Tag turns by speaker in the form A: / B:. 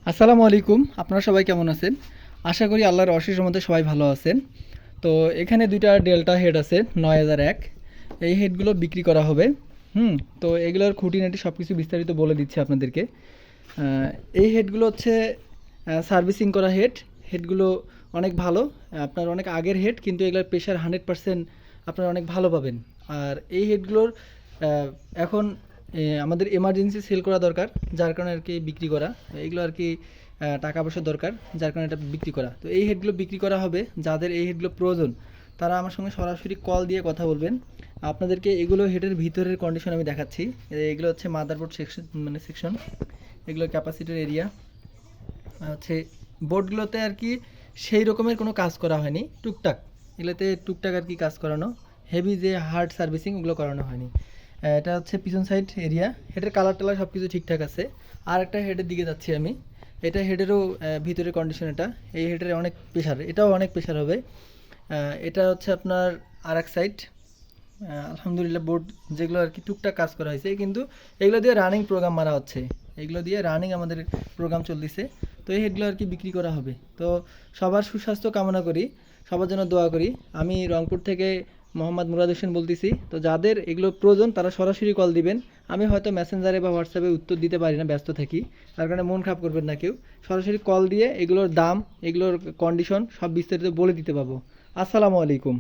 A: আসসালামু আলাইকুম। আপনারা সবাই কেমন আছেন? আশা করি আল্লাহর অশেষ রহমতে সবাই ভালো আছেন। তো এখানে দুইটা ডেল্টা হেড আছে 9001। এই হেডগুলো বিক্রি করা হবে। তো এগুলোর খুঁটিনাটি সব কিছু বিস্তারিত বলে দিচ্ছি আপনাদেরকে। আহ, এই হেডগুলো হচ্ছে সার্ভিসিং করা হেড। হেডগুলো অনেক ভালো। আপনার অনেক আগের হেড, কিন্তু এগুলোর প্রেশার 100% আপনারা অনেক ভালো পাবেন। আর এই হেডগুলোর এখন আমাদের এমার্জেন্সি সেল করা দরকার, যার কারণে আর কি বিক্রি করা। এগুলো আর কি টাকা পয়সা দরকার, যার কারণে এটা বিক্রি করা। তো এই হেডগুলো বিক্রি করা হবে। যাদের এই হেডগুলো প্রয়োজন তারা আমার সঙ্গে সরাসরি কল দিয়ে কথা বলবেন। আপনাদেরকে এগুলো হেডের ভিতরের কন্ডিশন আমি দেখাচ্ছি। এগুলো হচ্ছে মাদারবোর্ড সেকশন, মানে সেকশন। এগুলো ক্যাপাসিটর এরিয়া হচ্ছে। বোর্ডগুলোতে আর কি সেই রকমের কোনো কাজ করা হয়নি, টুকটাক। এগুলোতে টুকটাক আর কি কাজ করানো, হেভি যে হার্ড সার্ভিসিং ওগুলো করানো হয়নি। এটা হচ্ছে পিছন সাইড এরিয়া। হেডের কালার টালার সব কিছু ঠিকঠাক আছে। আর একটা হেডের দিকে যাচ্ছি আমি। এটা হেডেরও ভিতরের কন্ডিশন। এটা এই হেডের অনেক প্রেশার, এটাও অনেক প্রেশার হবে। এটা হচ্ছে আপনার আর এক সাইড। আলহামদুলিল্লাহ বোর্ড যেগুলো আর কি টুকটাক কাজ করা হয়েছে, কিন্তু এগুলো দিয়ে রানিং প্রোগ্রাম মারা হচ্ছে। এগুলো দিয়ে রানিং আমাদের প্রোগ্রাম চলতেছে। তো এই হেডগুলো আর কি বিক্রি করা হবে। তো সবার সুস্বাস্থ্য কামনা করি, সবার জন্য দোয়া করি। আমি রংপুর থেকে মোহাম্মদ মুরাদ হোসেন বলতেছি। তো যাদের এগুলো প্রয়োজন তারা সরাসরি কল দিবেন। আমি হয়তো মেসেঞ্জারে বা হোয়াটসঅ্যাপে উত্তর দিতে পারি না, ব্যস্ত থাকি। তার কারণে মন খারাপ করবেন না কেউ। সরাসরি কল দিয়ে এগুলোর দাম, এগুলোর কন্ডিশন সব বিস্তারিত বলে দিতে পারবো। আসসালামু আলাইকুম।